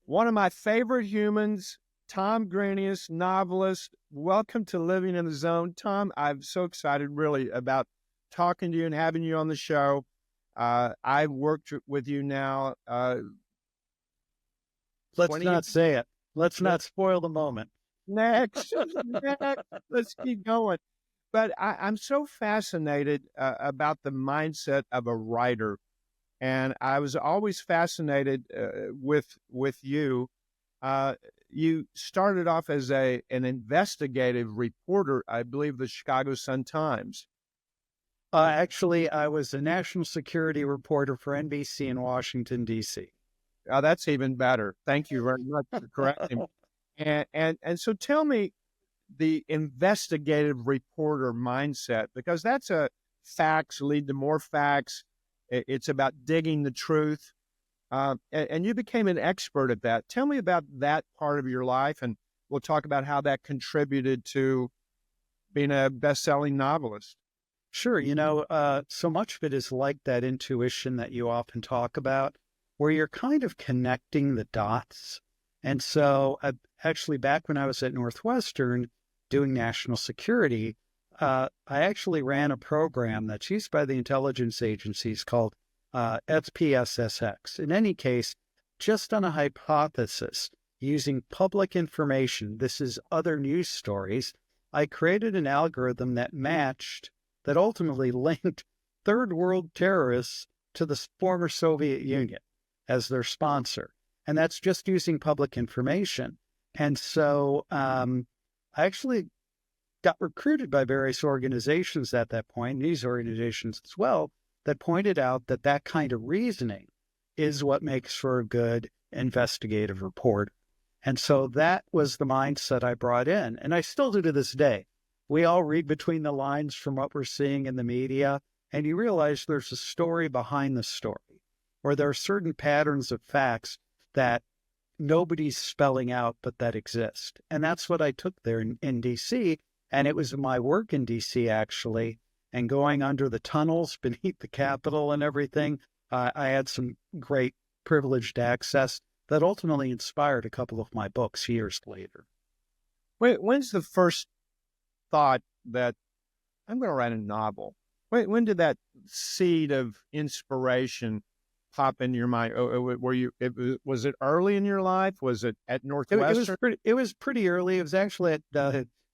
one of my favorite humans, Tom Greanias, novelist. Welcome to Living in the Zone. Tom, I'm so excited really about talking to you and having you on the show. I've worked with you now. Let's not say it. Let's not spoil the moment. Next. Let's keep going. But I'm so fascinated about the mindset of a writer. And I was always fascinated with you. You started off as an investigative reporter, I believe, the Chicago Sun-Times. Actually, I was a national security reporter for NBC in Washington, D.C. Oh, that's even better. Thank you very much for correcting me. And so tell me the investigative reporter mindset, because that's a facts lead to more facts. It's about digging the truth. And you became an expert at that. Tell me about that part of your life, and we'll talk about how that contributed to being a best-selling novelist. Sure. So much of it is like that intuition that you often talk about, where you're kind of connecting the dots. And so actually, back when I was at Northwestern doing national security, I actually ran a program that's used by the intelligence agencies called SPSSX. In any case, just on a hypothesis, using public information, this is other news stories, I created an algorithm that ultimately linked third world terrorists to the former Soviet Union as their sponsor. And that's just using public information. And so I actually got recruited by various organizations at that point, news organizations as well, that pointed out that that kind of reasoning is what makes for a good investigative report. And so that was the mindset I brought in. And I still do to this day. We all read between the lines from what we're seeing in the media, and you realize there's a story behind the story, or there are certain patterns of facts that nobody's spelling out, but that exist. And that's what I took there in D.C., and it was my work in D.C., actually, and going under the tunnels beneath the Capitol and everything. I had some great privileged access that ultimately inspired a couple of my books years later. When's the first thought that I'm going to write a novel? When did that seed of inspiration pop into your mind? Was it early in your life? Was it at Northwestern? It was pretty early. It was actually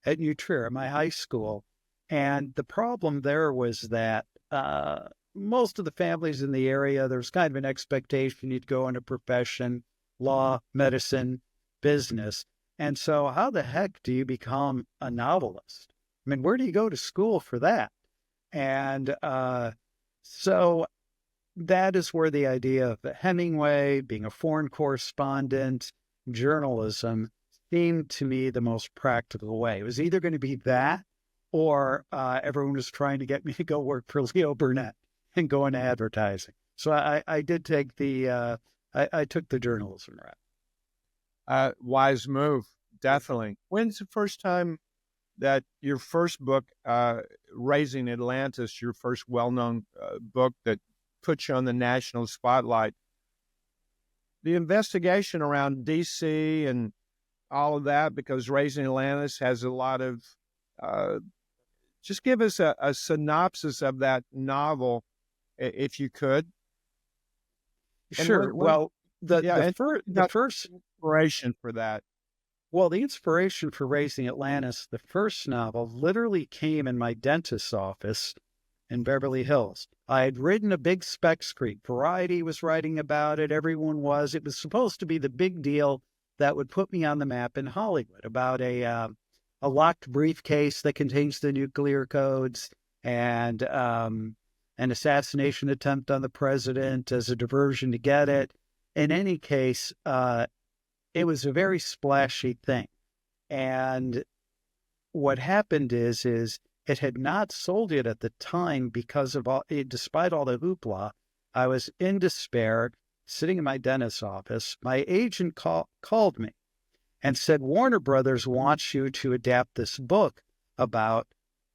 at New Trier, my high school. And the problem there was that most of the families in the area, there was kind of an expectation you'd go into profession, law, medicine, business. And so how the heck do you become a novelist? I mean, where do you go to school for that? And so that is where the idea of Hemingway, being a foreign correspondent, journalism, seemed to me the most practical way. It was either going to be that, or everyone was trying to get me to go work for Leo Burnett and go into advertising. So I did take I took the journalism route. Wise move, definitely. When's the first time that your first book, Raising Atlantis, your first well-known book that put you on the national spotlight, the investigation around D.C. and all of that, because Raising Atlantis has a lot of, just give us a synopsis of that novel, if you could. Sure. Well, the first inspiration for that. Well, the inspiration for Raising Atlantis, the first novel, literally came in my dentist's office in Beverly Hills. I had written a big spec script. Variety was writing about it. Everyone was. It was supposed to be the big deal that would put me on the map in Hollywood, about a locked briefcase that contains the nuclear codes and an assassination attempt on the president as a diversion to get it. In any case, it was a very splashy thing. And what happened is it had not sold yet at the time because of despite all the hoopla. I was in despair, sitting in my dentist's office. My agent called me and said, Warner Brothers wants you to adapt this book about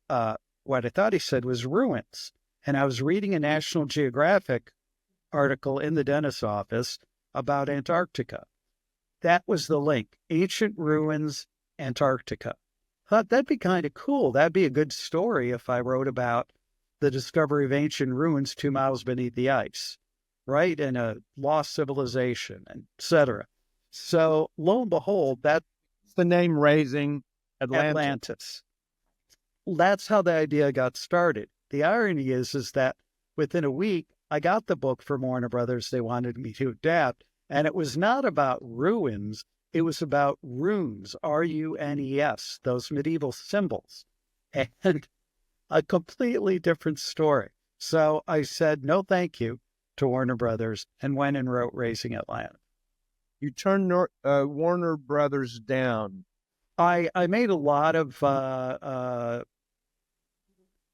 what I thought he said was ruins. And I was reading a National Geographic article in the dentist's office about Antarctica. that was the link. Ancient ruins, Antarctica. Thought that'd be kind of cool. That'd be a good story if I wrote about the discovery of ancient ruins 2 miles beneath the ice, right? And a lost civilization, etc. So lo and behold, that's the name Raising Atlantis. Atlantis. That's how the idea got started. The irony is that within a week, I got the book from Warner Brothers they wanted me to adapt, and it was not about ruins. It was about runes, runes, those medieval symbols, and a completely different story. So I said, no, thank you to Warner Brothers and went and wrote Raising Atlantis. You turned Warner Brothers down. I made a lot of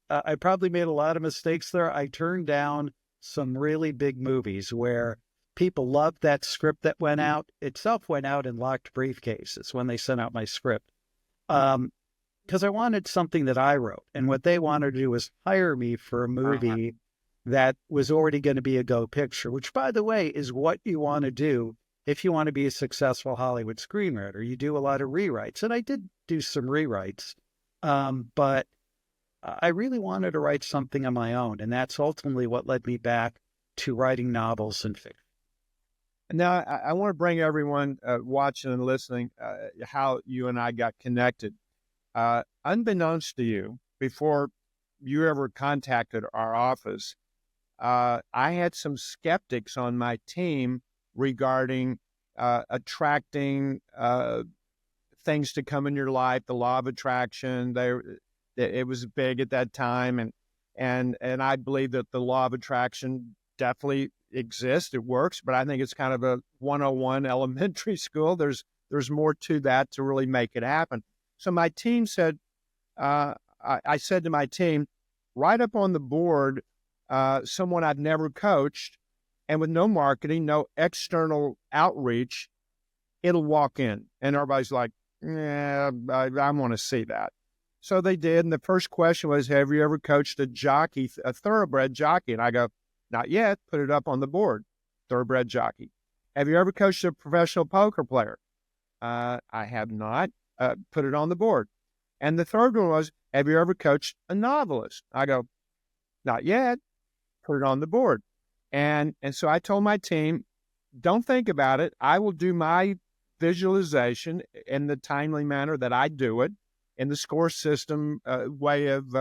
I probably made a lot of mistakes there. I turned down some really big movies where people loved that script that went out. Itself went out in locked briefcases when they sent out my script. Because I wanted something that I wrote. And what they wanted to do was hire me for a movie that was already going to be a go picture, which, by the way, is what you want to do if you want to be a successful Hollywood screenwriter. You do a lot of rewrites. And I did do some rewrites. But I really wanted to write something on my own. And that's ultimately what led me back to writing novels and fiction. Now, I want to bring everyone watching and listening how you and I got connected. Unbeknownst to you, before you ever contacted our office, I had some skeptics on my team regarding attracting things to come in your life, the law of attraction. It was big at that time, and I believe that the law of attraction definitely exists. It works, but I think it's kind of a 101 elementary school. There's more to that to really make it happen. So my team said, I said to my team, write up on the board someone I've never coached, and with no marketing, no external outreach, it'll walk in. And everybody's like, yeah, I want to see that. So they did. And the first question was, have you ever coached a jockey, a thoroughbred jockey? And I go, not yet. Put it up on the board. Thoroughbred jockey. Have you ever coached a professional poker player? I have not. Put it on the board. And the third one was, have you ever coached a novelist? I go, not yet. Put it on the board. And so I told my team, don't think about it. I will do my visualization in the timely manner that I do it, in the S.C.O.R.E system way of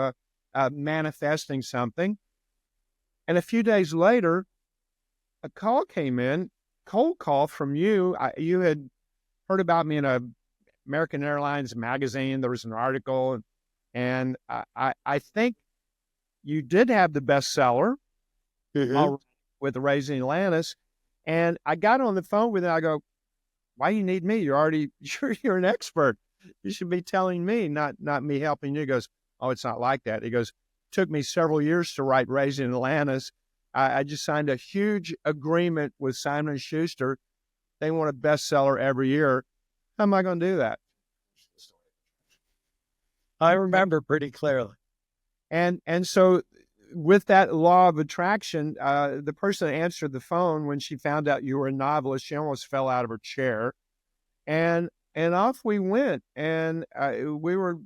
manifesting something. And a few days later, a call came in, cold call from you. You had heard about me in a American Airlines magazine. There was an article, and I think you did have the bestseller with Raising Atlantis. And I got on the phone with it. I go, why do you need me? You're an expert. You should be telling me, not me helping you. He goes, oh, it's not like that. He goes, took me several years to write Raising Atlantis. I just signed a huge agreement with Simon Schuster. They want a bestseller every year. How am I going to do that? I remember pretty clearly. And so with that law of attraction, the person that answered the phone, when she found out you were a novelist, she almost fell out of her chair. And off we went. And we were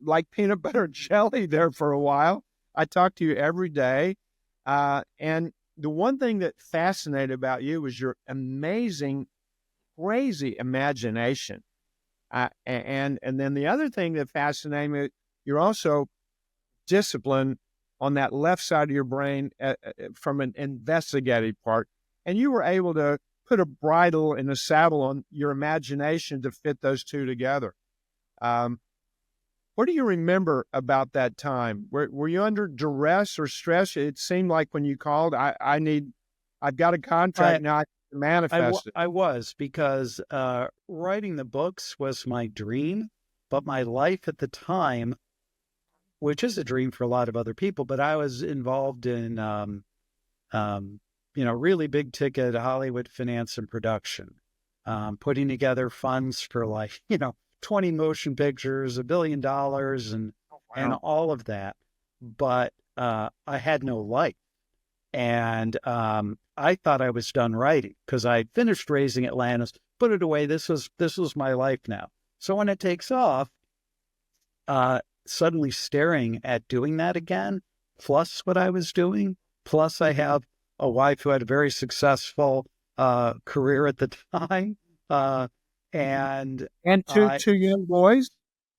like peanut butter and jelly there for a while. I talked to you every day. And the one thing that fascinated about you was your amazing, crazy imagination. And then the other thing that fascinated me, you're also disciplined on that left side of your brain from an investigative part. And you were able to put a bridle and a saddle on your imagination to fit those two together. What do you remember about that time? Were you under duress or stress? It seemed like when you called, I've got a contract now, I can manifest it. I was, because writing the books was my dream, but my life at the time, which is a dream for a lot of other people, but I was involved in, really big ticket Hollywood finance and production, putting together funds for 20 motion pictures, $1 billion, and all of that. But I had no life. And I thought I was done writing because I finished Raising Atlantis, put it away. This was my life now. So when it takes off, suddenly staring at doing that again, plus what I was doing, plus I have a wife who had a very successful career at the time, and two two young boys.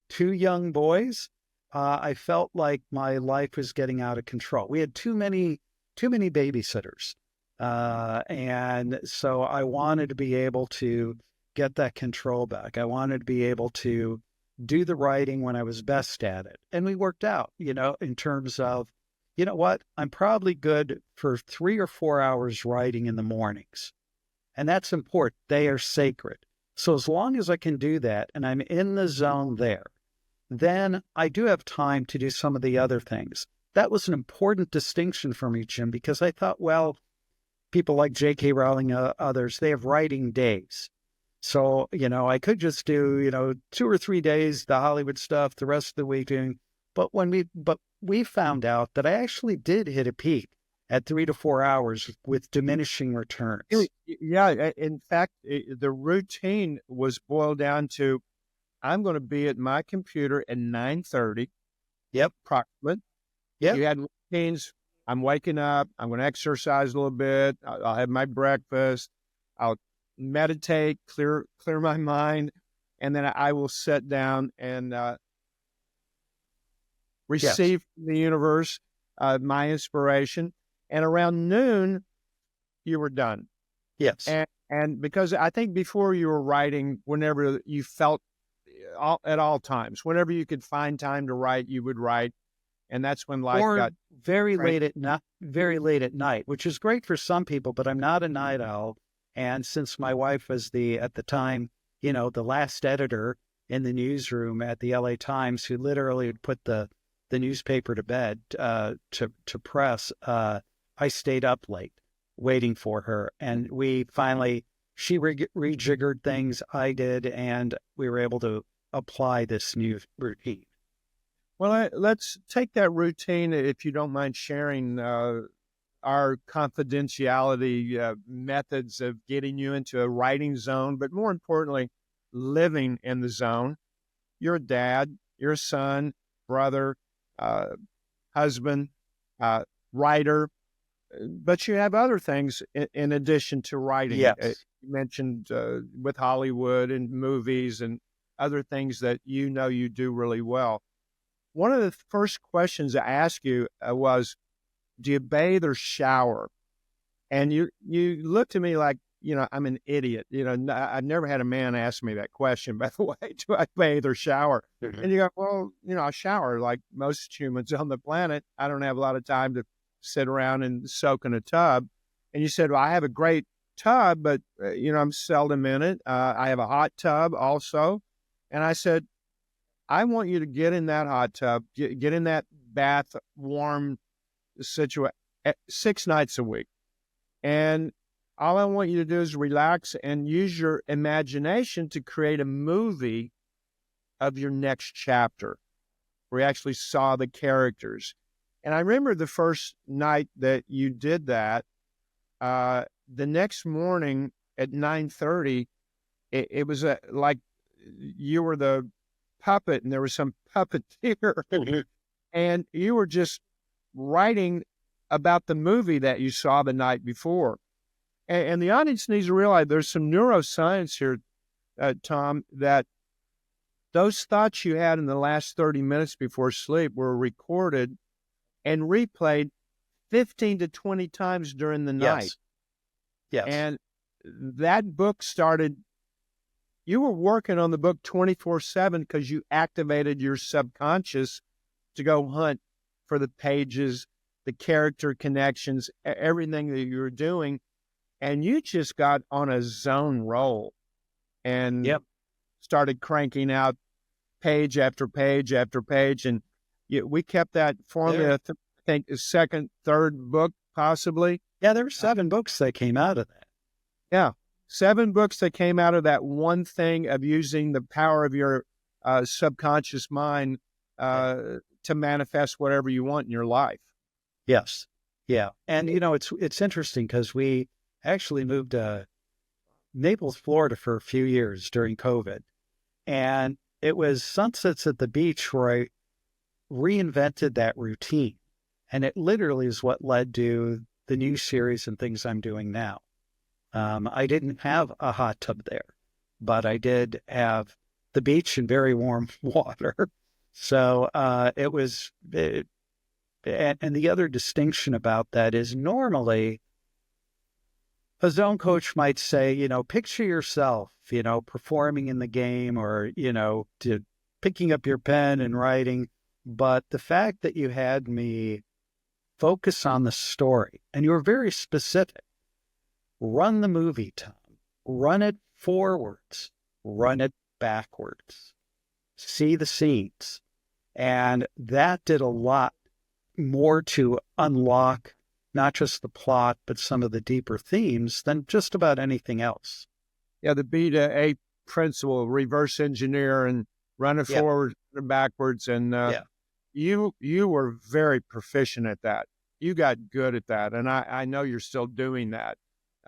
2 young boys. I felt like my life was getting out of control. We had too many babysitters, and so I wanted to be able to get that control back. I wanted to be able to do the writing when I was best at it. And we worked out, in terms of, you know what, I'm probably good for 3 or 4 hours writing in the mornings. And that's important. They are sacred. So as long as I can do that and I'm in the zone there, then I do have time to do some of the other things. That was an important distinction for me, Jim, because I thought, well, people like J.K. Rowling, others, they have writing days. So, I could just do, 2 or 3 days, the Hollywood stuff, the rest of the week. But we found out that I actually did hit a peak at 3 to 4 hours with diminishing returns. Yeah. In fact, the routine was boiled down to, I'm going to be at my computer at 9:30. Yep. Approximate. Yep. You had routines. I'm waking up. I'm going to exercise a little bit. I'll have my breakfast. I'll meditate, clear my mind, and then I will sit down and receive from the universe my inspiration. And around noon, you were done. Yes. And because I think before you were writing, whenever you felt at all times, whenever you could find time to write, you would write. And that's when life got very late at night, which is great for some people, but I'm not a night owl. And since my wife was at the time, the last editor in the newsroom at the LA Times, who literally would put the newspaper to bed to press, I stayed up late waiting for her. And she rejiggered things, I did, and we were able to apply this new routine. Well, let's take that routine, if you don't mind sharing our confidentiality methods of getting you into a writing zone, but more importantly, living in the zone. You're a dad, you're a son, brother, husband, writer, but you have other things in addition to writing. Yes. You mentioned with Hollywood and movies and other things that you do really well. One of the first questions I asked you was, do you bathe or shower? And you looked at me like, I'm an idiot. I've never had a man ask me that question, by the way, do I bathe or shower? Mm-hmm. And you go, well, I shower like most humans on the planet. I don't have a lot of time to sit around and soak in a tub. And you said, well, I have a great tub, but, I'm seldom in it. I have a hot tub also. And I said, I want you to get in that hot tub, get in that bath, warm situation 6 nights a week. And all I want you to do is relax and use your imagination to create a movie of your next chapter. We actually saw the characters. And I remember the first night that you did that, the next morning at 9:30, it was like you were the puppet and there was some puppeteer and you were just writing about the movie that you saw the night before. And the audience needs to realize there's some neuroscience here, Tom, that those thoughts you had in the last 30 minutes before sleep were recorded and replayed 15 to 20 times during the night. Yes. And that book started, you were working on the book 24/7 because you activated your subconscious to go hunt for the pages, the character connections, everything that you were doing. And you just got on a zone roll and started cranking out page after page after page. And we kept that formula, I think, the second, third book, possibly. Yeah, there were 7 books that came out of that. Yeah, 7 books that came out of that one thing of using the power of your subconscious mind to manifest whatever you want in your life. Yes. Yeah. And, it's interesting because we actually moved to Naples, Florida for a few years during COVID. And it was sunsets at the beach where I reinvented that routine. And it literally is what led to the new series and things I'm doing now. I didn't have a hot tub there, but I did have the beach and very warm water. So and the other distinction about that is normally a zone coach might say, picture yourself, performing in the game or, picking up your pen and writing. But the fact that you had me focus on the story and you were very specific, run the movie, Tom, run it forwards, run it backwards, see the scenes. And that did a lot more to unlock not just the plot, but some of the deeper themes than just about anything else. Yeah, the B to A principle, reverse engineer and run it forward and backwards. And you were very proficient at that. You got good at that. And I know you're still doing that.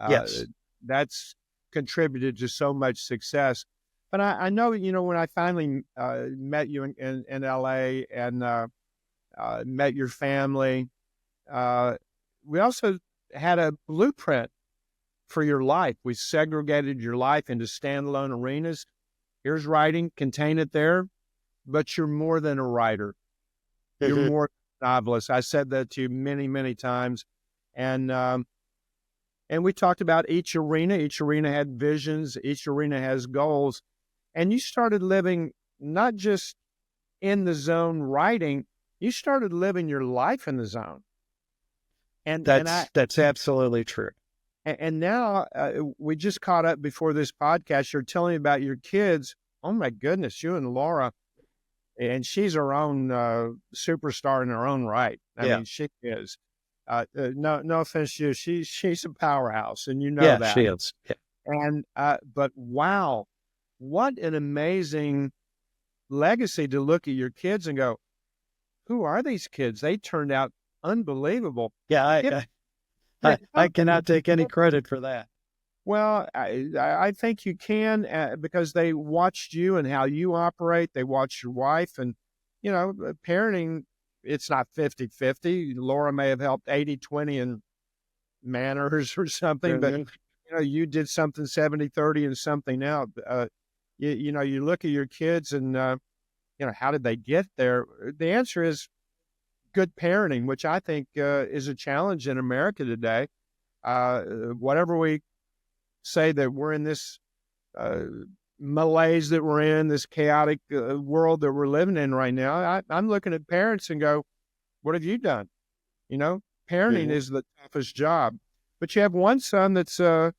Yes. That's contributed to so much success. But I know, when I finally met you in LA and met your family, we also had a blueprint for your life. We segregated your life into standalone arenas. Here's writing, contain it there, but you're more than a writer. You're more than a novelist. I said that to you many, many times. And we talked about each arena. Each arena had visions. Each arena has goals. And you started living not just in the zone writing, you started living your life in the zone. And that's absolutely true. And now we just caught up before this podcast. You're telling me about your kids. Oh my goodness, you and Laura, and she's her own superstar in her own right. I mean, she is. No offense to you, she's a powerhouse, and that. She is. Yeah. And but wow, what an amazing legacy to look at your kids and go, who are these kids? They turned out unbelievable. Yeah, I cannot take any credit for that. Well, I think you can because they watched you and how you operate. They watched your wife and, parenting, it's not 50-50. Laura may have helped 80-20 in manners or something, but, you did something 70-30 and something else. You look at your kids and, how did they get there? The answer is good parenting, which I think is a challenge in America today. Whatever we say that we're in this malaise that we're in, this chaotic world that we're living in right now, I'm looking at parents and go, what have you done? Parenting is the toughest job. But you have one son that's a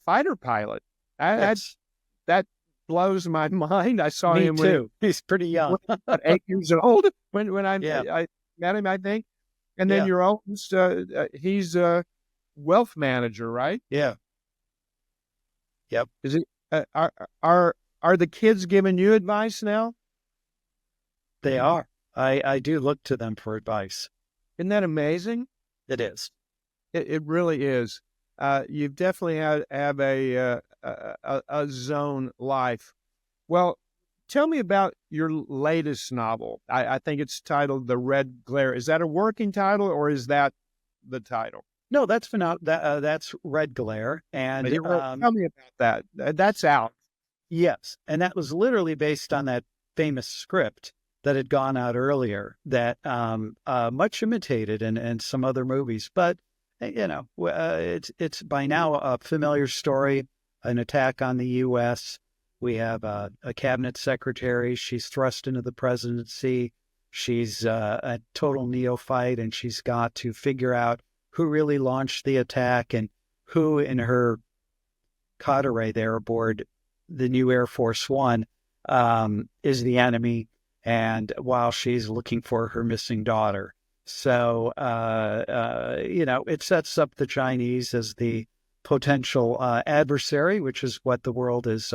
fighter pilot. That blows my mind. I saw him too. He's pretty young. 8 years old when I met him, I think. And then your oldest, he's a wealth manager, right? Yeah. Yep. Is it? Are the kids giving you advice now? They are. I do look to them for advice. Isn't that amazing? It is. It really is. You definitely have a zone life. Well, tell me about your latest novel. I think it's titled The Red Glare. Is that a working title or is that the title? No, that's that's Red Glare. And tell me about that. That's out. Yes. And that was literally based on that famous script that had gone out earlier that much imitated in some other movies. But, it's by now a familiar story, an attack on the U.S. We have a cabinet secretary. She's thrust into the presidency. She's a total neophyte, and she's got to figure out who really launched the attack and who in her cadre there aboard the new Air Force One is the enemy, and while she's looking for her missing daughter. So, it sets up the Chinese as the potential adversary, which is what the world is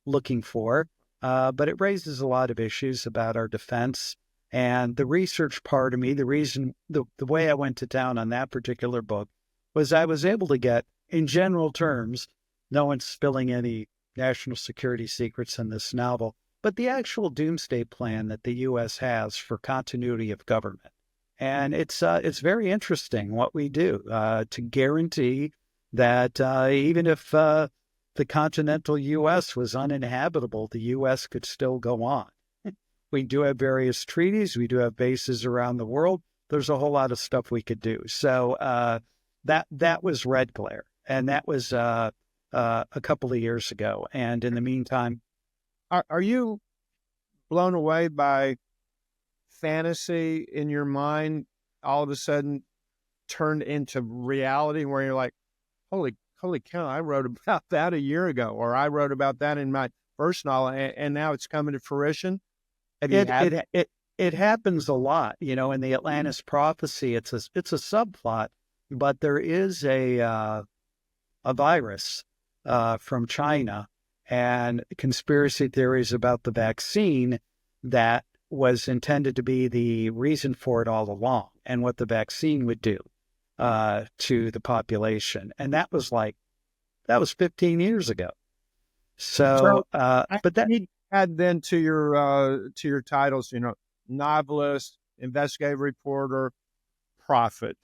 looking for. But it raises a lot of issues about our defense And the research part of me, the way I went to town on that particular book was I was able to get, in general terms, no one's spilling any national security secrets in this novel, but the actual doomsday plan that the U.S. has for continuity of government. And it's very interesting what we do to guarantee that even if the continental U.S. was uninhabitable, the U.S. could still go on. We do have various treaties. We do have bases around the world. There's a whole lot of stuff we could do. So that was Red Glare, and that was a couple of years ago. And in the meantime, Are you blown away by fantasy in your mind all of a sudden turned into reality where you're like, holy cow, I wrote about that a year ago, or I wrote about that in my first novel, and now it's coming to fruition? Have you had it happens a lot, you know, in the Atlantis prophecy. It's a subplot, but there is a virus from China and conspiracy theories about the vaccine that was intended to be the reason for it all along, and what the vaccine would do to the population. And that was 15 years ago. So, but that add then to your titles, you know, novelist, investigative reporter, prophet.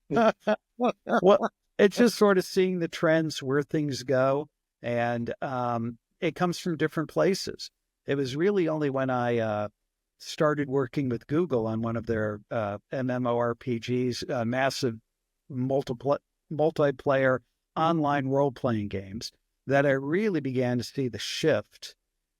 well, it's just sort of seeing the trends where things go, and it comes from different places. It was really only when I started working with Google on one of their MMORPGs, massive multiplayer online role-playing games, that I really began to see the shift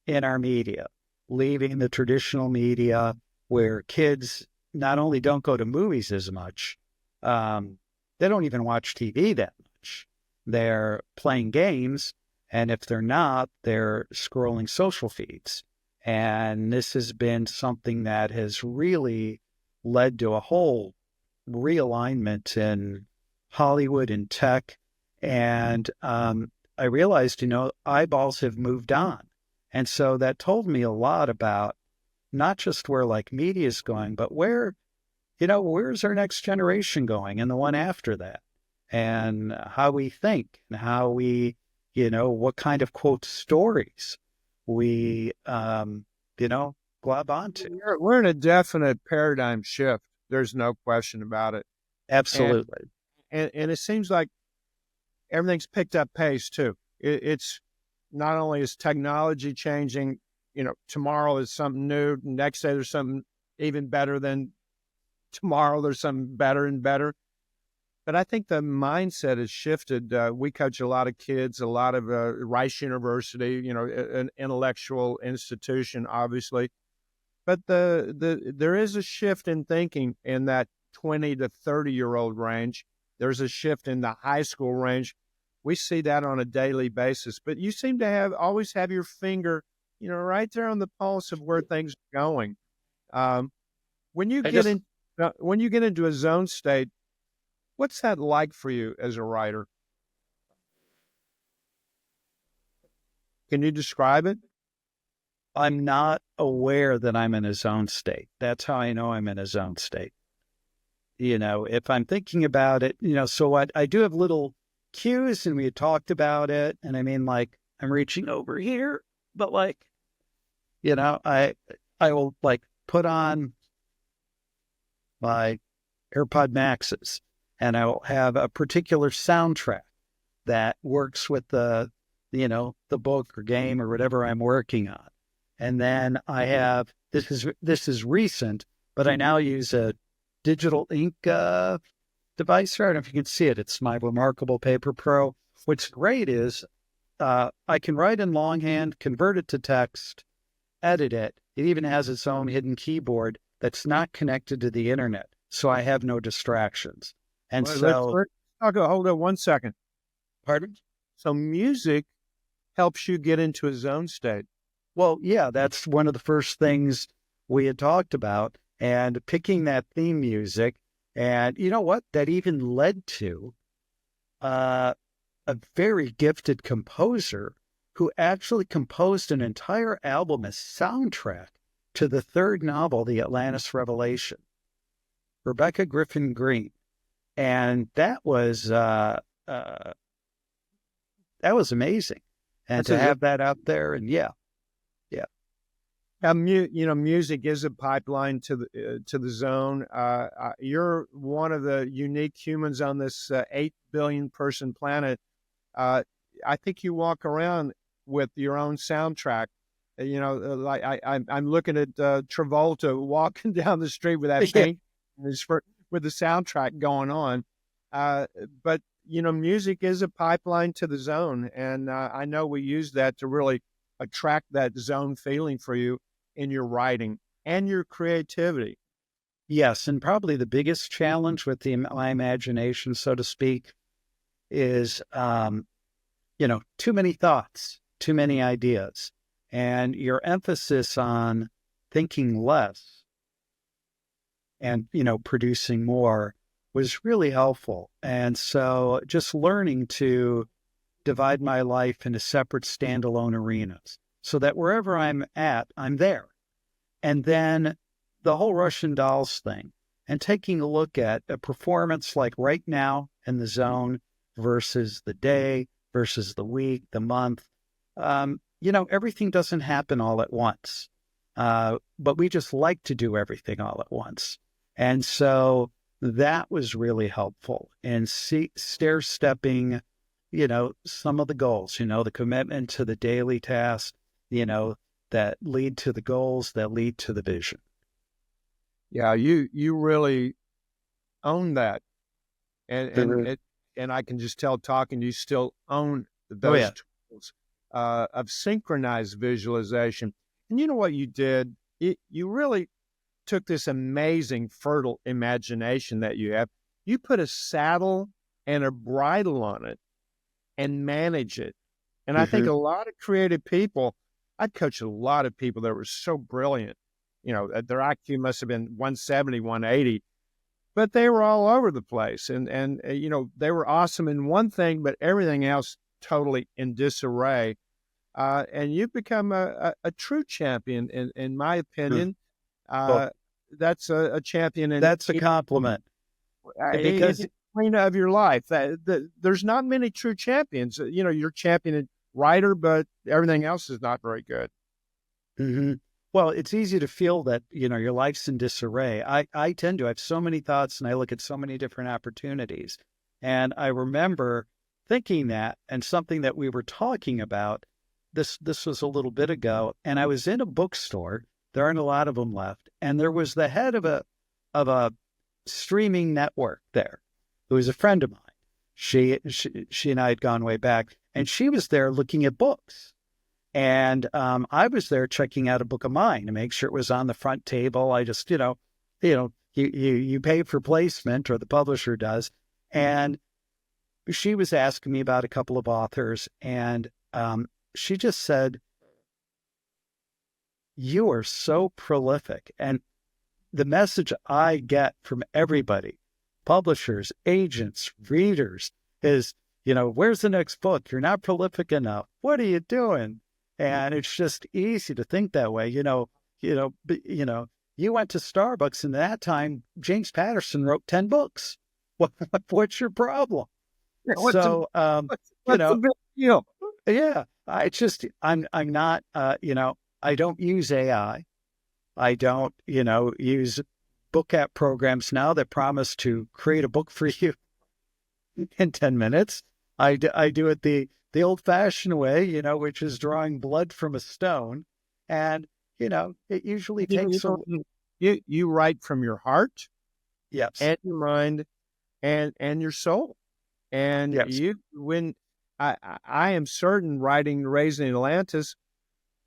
in our media, leaving the traditional media where kids not only don't go to movies as much, they don't even watch TV that much. They're playing games, and if they're not, they're scrolling social feeds. And this has been something that has really led to a whole realignment in Hollywood and tech. And I realized, you know, eyeballs have moved on. And so that told me a lot about not just where like media is going, but where, you know, where's our next generation going and the one after that, and how we think and how we, you know, what kind of quote stories we, you know, glob onto. We're in a definite paradigm shift. There's no question about it. Absolutely. And it seems like everything's picked up pace too. It's not only is technology changing, you know, tomorrow is something new. Next day, there's something even better than tomorrow. There's something better and better. But I think the mindset has shifted. We coach a lot of kids, a lot of Rice University, you know, an intellectual institution, obviously. But there is a shift in thinking in that 20 to 30-year-old range. There's a shift in the high school range. We see that on a daily basis. But you seem to always have your finger, you know, right there on the pulse of where things are going. When you get into a zone state, what's that like for you as a writer? Can you describe it? I'm not aware that I'm in a zone state. That's how I know I'm in a zone state. You know, if I'm thinking about it, you know, so what I do have little cues, and we had talked about it. And I mean, like, I'm reaching over here, but like, you know, I will like put on my AirPod Maxes, and I will have a particular soundtrack that works with the, you know, the book or game or whatever I'm working on. And then I have, this is recent, but I now use a digital ink device. I don't know if you can see it. It's my Remarkable Paper Pro. What's great is I can write in longhand, convert it to text, edit it. It even has its own hidden keyboard that's not connected to the internet. So I have no distractions. And hold on 1 second. Pardon? So music helps you get into a zone state. Well, yeah, that's one of the first things we had talked about, and picking that theme music. And you know what? That even led to a very gifted composer who actually composed an entire album as soundtrack to the third novel, The Atlantis Revelation, Rebecca Griffin Green. And that was amazing. And That's to a have that out there, and yeah. Music is a pipeline to the zone. You're one of the unique humans on this 8 billion person planet. I think you walk around with your own soundtrack. Like I'm looking at Travolta walking down the street with that paint with the soundtrack going on. But music is a pipeline to the zone, and I know we use that to really attract that zone feeling for you in your writing and your creativity. Yes, and probably the biggest challenge with my imagination, so to speak, is too many thoughts, too many ideas, and your emphasis on thinking less and producing more was really helpful. And so just learning to divide my life into separate standalone arenas so that wherever I'm at, I'm there. And then the whole Russian dolls thing, and taking a look at a performance like right now in the zone versus the day, versus the week, the month. Everything doesn't happen all at once, but we just like to do everything all at once. And so that was really helpful in stair-stepping, some of the goals, the commitment to the daily task, that lead to the goals, that lead to the vision. Yeah, you really own that, and I can just tell talking you still own those tools of synchronized visualization. And you know what you did? You really took this amazing fertile imagination that you have. You put a saddle and a bridle on it and manage it. And I think a lot of creative people, I'd coached a lot of people that were so brilliant. Their IQ must have been 170, 180, but they were all over the place. And they were awesome in one thing, but everything else totally in disarray. And you've become a true champion, in my opinion. That's a champion. That's a compliment. Because of your life, there's not many true champions. You're champion writer, but everything else is not very good. Mm-hmm. Well, it's easy to feel that, your life's in disarray. I tend to have so many thoughts and I look at so many different opportunities. And I remember thinking that, and something that we were talking about, this was a little bit ago, and I was in a bookstore. There aren't a lot of them left. And there was the head of a streaming network there, who was a friend of mine. She and I had gone way back, and she was there looking at books. And I was there checking out a book of mine to make sure it was on the front table. I just, you pay for placement, or the publisher does. And she was asking me about a couple of authors, and she just said, "You are so prolific." And the message I get from everybody, publishers, agents, readers, is, where's the next book? You're not prolific enough. What are you doing? And it's just easy to think that way. You went to Starbucks, and at that time, James Patterson wrote 10 books. What's your problem? What's the big deal? Yeah, I'm not, I don't use AI. I don't, use book app programs now that promise to create a book for you in 10 minutes. I do it the old-fashioned way, which is drawing blood from a stone. And, it usually takes... You write from your heart, yes, and your mind, and your soul. And yes. When I am certain, writing Raising Atlantis,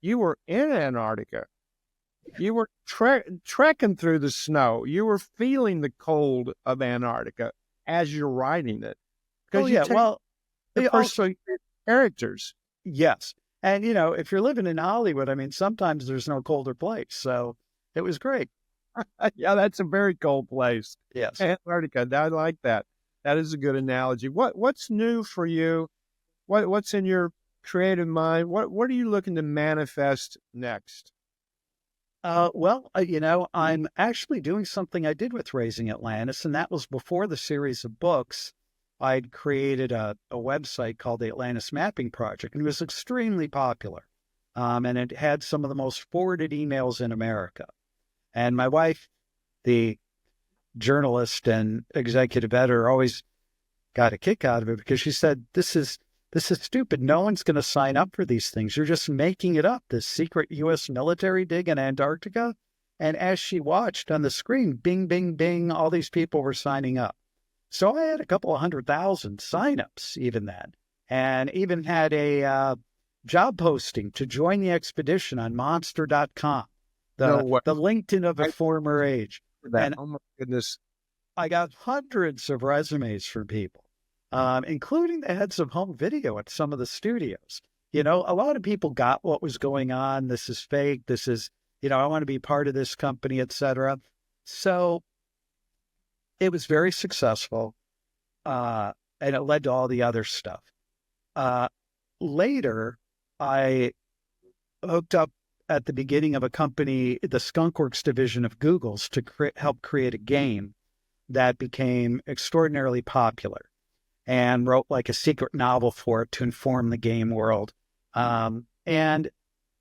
you were in Antarctica. You were trekking through the snow. You were feeling the cold of Antarctica as you're writing it. Also characters. Yes. And, if you're living in Hollywood, sometimes there's no colder place. So it was great. Yeah, that's a very cold place. Yes. Antarctica. I like that. That is a good analogy. What's new for you? What's in your creative mind? What are you looking to manifest next? I'm actually doing something I did with Raising Atlantis, and that was before the series of books. I'd created a website called the Atlantis Mapping Project, and it was extremely popular. And it had some of the most forwarded emails in America. And my wife, the journalist and executive editor, always got a kick out of it because she said, this is stupid. No one's going to sign up for these things. You're just making it up. This secret U.S. military dig in Antarctica. And as she watched on the screen, bing, bing, bing, all these people were signing up. So I had a couple of 100,000 signups even then, and even had a job posting to join the expedition on monster.com, No way. the LinkedIn of a former age. That. And Oh my goodness. I got hundreds of resumes from people, including the heads of home video at some of the studios. A lot of people got what was going on. This is fake. This is, I want to be part of this company, etc. So it was very successful, and it led to all the other stuff. Later, I hooked up at the beginning of a company, the Skunkworks division of Google's, to help create a game that became extraordinarily popular, and wrote like a secret novel for it to inform the game world. And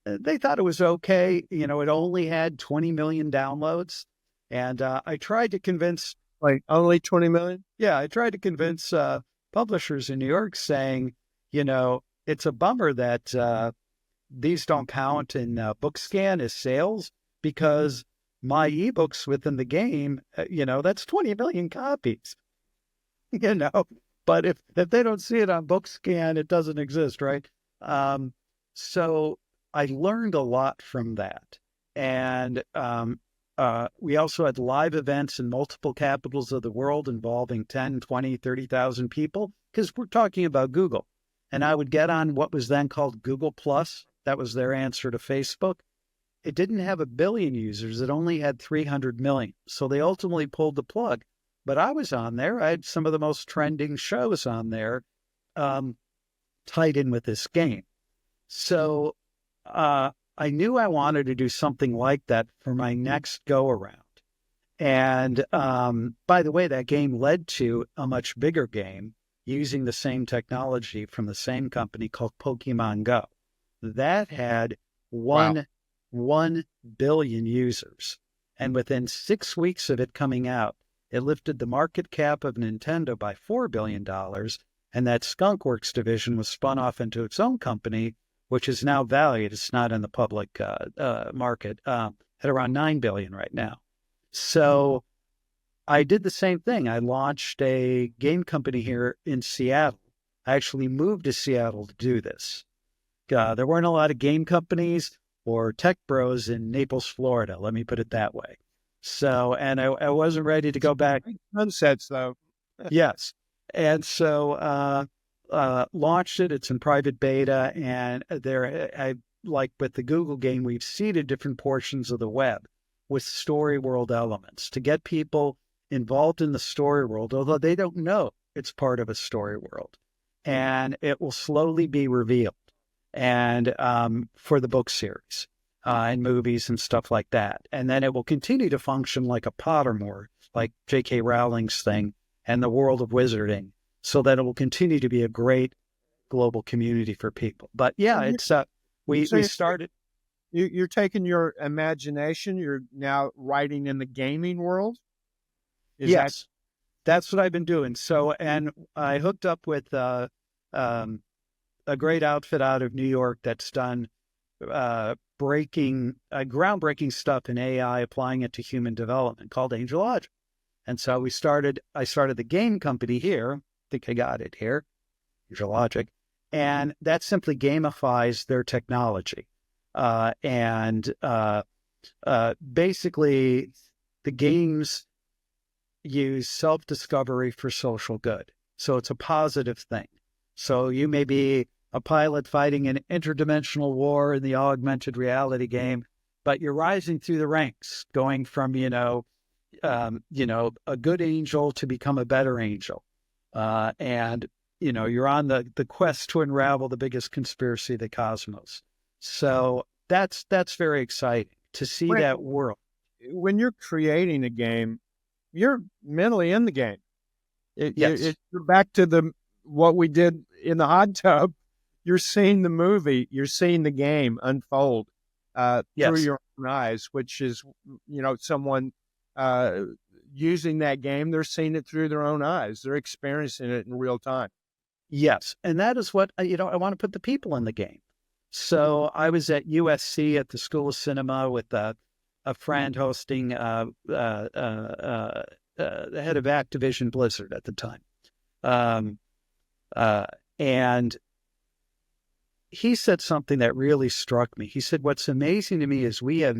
they thought it was okay. It only had 20 million downloads. And I tried to convince... Like only 20 million? Yeah, I tried to convince publishers in New York saying, it's a bummer that these don't count in BookScan as sales, because my ebooks within the game, that's 20 million copies, but if they don't see it on BookScan, it doesn't exist, right? So I learned a lot from that. And we also had live events in multiple capitals of the world involving 10, 20, 30,000 people, because we're talking about Google. And I would get on what was then called Google Plus. That was their answer to Facebook. It didn't have 1 billion users. It only had 300 million. So they ultimately pulled the plug. But I was on there. I had some of the most trending shows on there, tied in with this game. So I knew I wanted to do something like that for my next go-around. And by the way, that game led to a much bigger game using the same technology from the same company called Pokemon Go. That had 1 billion users. And within 6 weeks of it coming out, it lifted the market cap of Nintendo by $4 billion. And that Skunkworks division was spun off into its own company, which is now valued, it's not in the public market, at around $9 billion right now. So I did the same thing. I launched a game company here in Seattle. I actually moved to Seattle to do this. There weren't a lot of game companies or tech bros in Naples, Florida, let me put it that way. So, and I wasn't ready to go back. Sunsets, though. Yes. And so launched it. It's in private beta. And like with the Google game, we've seeded different portions of the web with story world elements to get people involved in the story world, although they don't know it's part of a story world. And it will slowly be revealed. And for the book series and movies and stuff like that. And then it will continue to function like a Pottermore, like J.K. Rowling's thing, and the world of wizarding, so that it will continue to be a great global community for people. But yeah, it's we started. You're taking your imagination. You're now writing in the gaming world. Yes, that's what I've been doing. So, and I hooked up with a great outfit out of New York that's done groundbreaking stuff in AI, applying it to human development, called Angelogic. And so I started the game company here. I think I got it here, Angelogic. And that simply gamifies their technology. Basically, the games use self-discovery for social good. So it's a positive thing. So you may be a pilot fighting an interdimensional war in the augmented reality game, but you're rising through the ranks, going from, a good angel to become a better angel. You're on the quest to unravel the biggest conspiracy of the cosmos. So that's very exciting. to see When, that world. when you're creating a game, you're mentally in the game. Yes. You're back to what we did in the hot tub. You're seeing the movie. You're seeing the game unfold through Yes. your own eyes, which is, someone uh, using that game. They're seeing it through their own eyes. They're experiencing it in real time. Yes. And that is what, I want to put the people in the game. So I was at USC at the School of Cinema with a friend hosting the head of Activision Blizzard at the time. And he said something that really struck me. He said, what's amazing to me is we have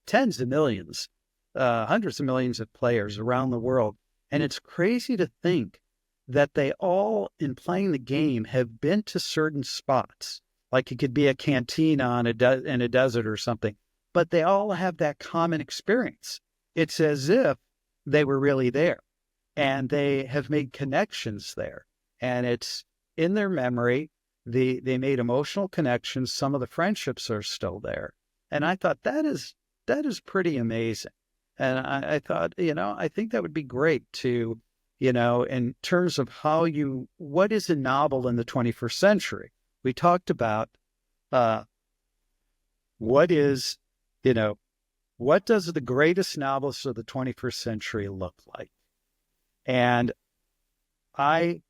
tens of millions, hundreds of millions of players around the world. And it's crazy to think that they all, in playing the game, have been to certain spots. Like it could be a cantina in a desert or something. But they all have that common experience. It's as if they were really there. And they have made connections there. And it's in their memory. They made emotional connections. Some of the friendships are still there. And I thought that is pretty amazing. And I thought, I think that would be great to, in terms of what is a novel in the 21st century? We talked about what does the greatest novelist of the 21st century look like? And I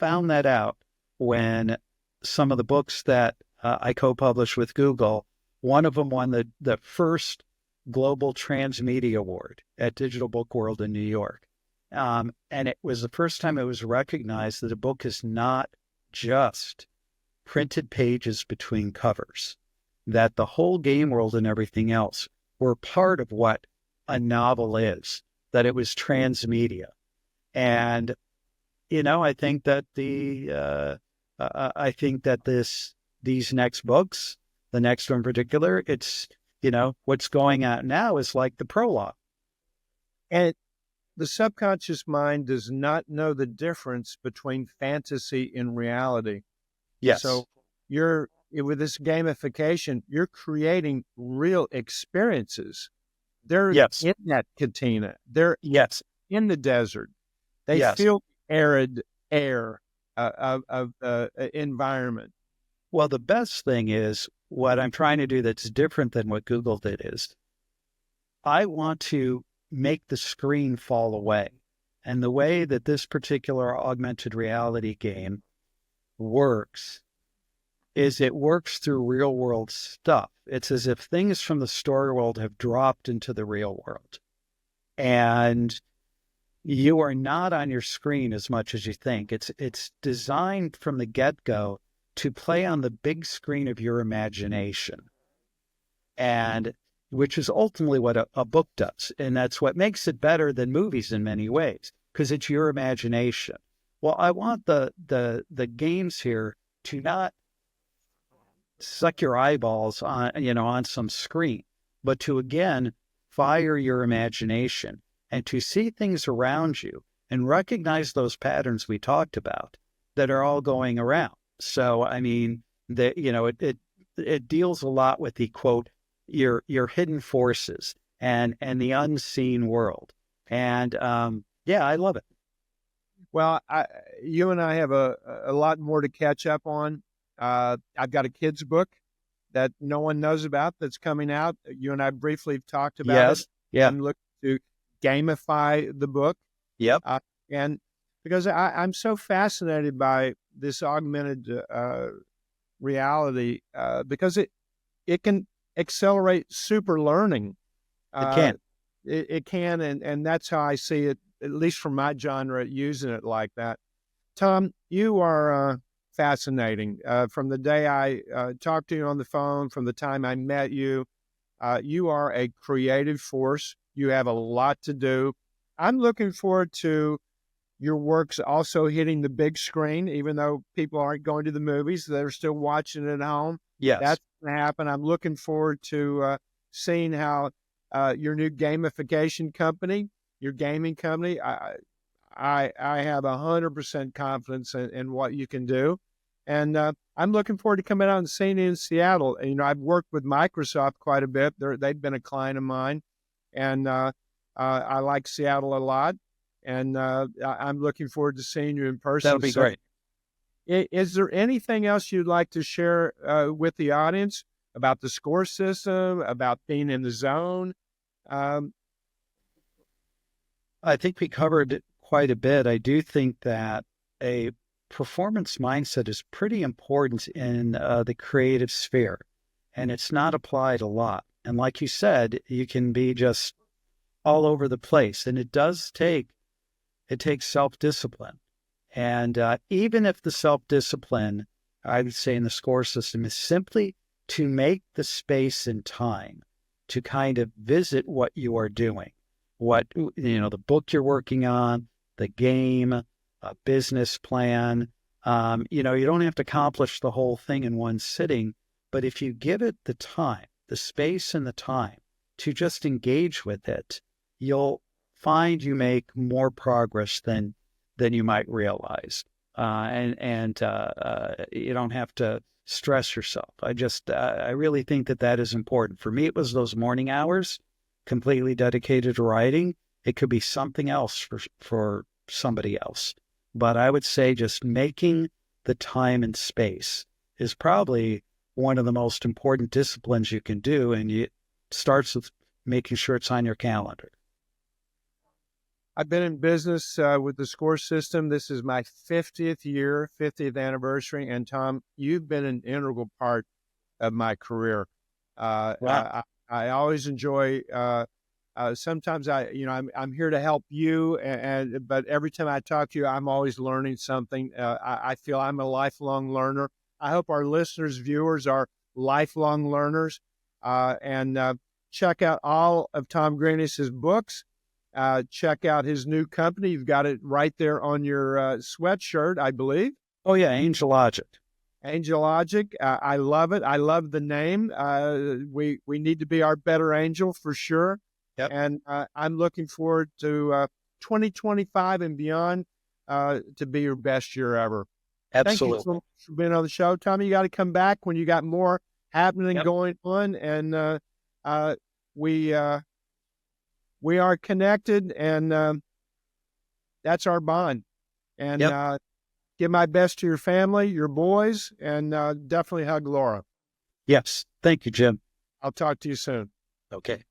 found that out when some of the books that I co-published with Google, one of them won the first Global Transmedia Award at Digital Book World in New York. And it was the first time it was recognized that a book is not just printed pages between covers, that the whole game world and everything else were part of what a novel is, that it was transmedia. And, I think that these next books, the next one in particular, it's, what's going on now is like the prologue. And the subconscious mind does not know the difference between fantasy and reality. Yes. So with this gamification, you're creating real experiences. They're in that cantina. They're in the desert. They feel arid air of environment. Well, the best thing is what I'm trying to do that's different than what Google did is I want to make the screen fall away. And the way that this particular augmented reality game works is it works through real world stuff. It's as if things from the story world have dropped into the real world. And you are not on your screen as much as you think. It's designed from the get-go to play on the big screen of your imagination, and which is ultimately what a book does. And that's what makes it better than movies in many ways, because it's your imagination. Well, I want the games here to not suck your eyeballs on some screen, but to, again, fire your imagination and to see things around you and recognize those patterns we talked about that are all going around. So, I mean, it deals a lot with the quote, your hidden forces and the unseen world. And I love it. Well, you and I have a lot more to catch up on. I've got a kid's book that no one knows about that's coming out. You and I briefly talked about it. Yeah. I'm looking to gamify the book. Yep. And because I'm so fascinated by this augmented reality, because it can accelerate super learning. It can. It can, and that's how I see it, at least from my genre, using it like that. Tom, you are fascinating. From the day I talked to you on the phone, from the time I met you, you are a creative force. You have a lot to do. I'm looking forward to your works also hitting the big screen, even though people aren't going to the movies, they're still watching it at home. Yes. That's going to happen. I'm looking forward to seeing how your new gamification company, your gaming company, I have 100% confidence in what you can do. And I'm looking forward to coming out and seeing you in Seattle. And, I've worked with Microsoft quite a bit. They've been a client of mine, and I like Seattle a lot. And I'm looking forward to seeing you in person. That'll be great. Is there anything else you'd like to share with the audience about the S.C.O.R.E system, about being in the zone? I think we covered it quite a bit. I do think that a performance mindset is pretty important in the creative sphere, and it's not applied a lot. And like you said, you can be just all over the place, and it takes self-discipline. And even if the self-discipline, I would say in the S.C.O.R.E system, is simply to make the space and time to kind of visit what you are doing, the book you're working on, the game, a business plan. You don't have to accomplish the whole thing in one sitting, but if you give it the time, the space and the time to just engage with it, you'll find you make more progress than you might realize. And you don't have to stress yourself. I really think that is important. For me, it was those morning hours completely dedicated to writing. It could be something else for somebody else. But I would say just making the time and space is probably one of the most important disciplines you can do. And it starts with making sure it's on your calendar. I've been in business with the S.C.O.R.E system. This is my 50th anniversary. And Tom, you've been an integral part of my career. Wow. I always enjoy, sometimes I'm here to help you. But every time I talk to you, I'm always learning something. I feel I'm a lifelong learner. I hope our listeners, viewers are lifelong learners. And check out all of Tom Greanias' books. Check out his new company. You've got it right there on your sweatshirt, I believe. Oh, yeah, Angelogic. Angelogic. I love it. I love the name. We need to be our better angel for sure. Yep. And I'm looking forward to 2025 and beyond to be your best year ever. Absolutely. Thank you so much for being on the show. Tommy, you got to come back when you got more happening going on. And we are connected, and that's our bond. And give my best to your family, your boys, and definitely hug Laura. Yes. Thank you, Jim. I'll talk to you soon. Okay.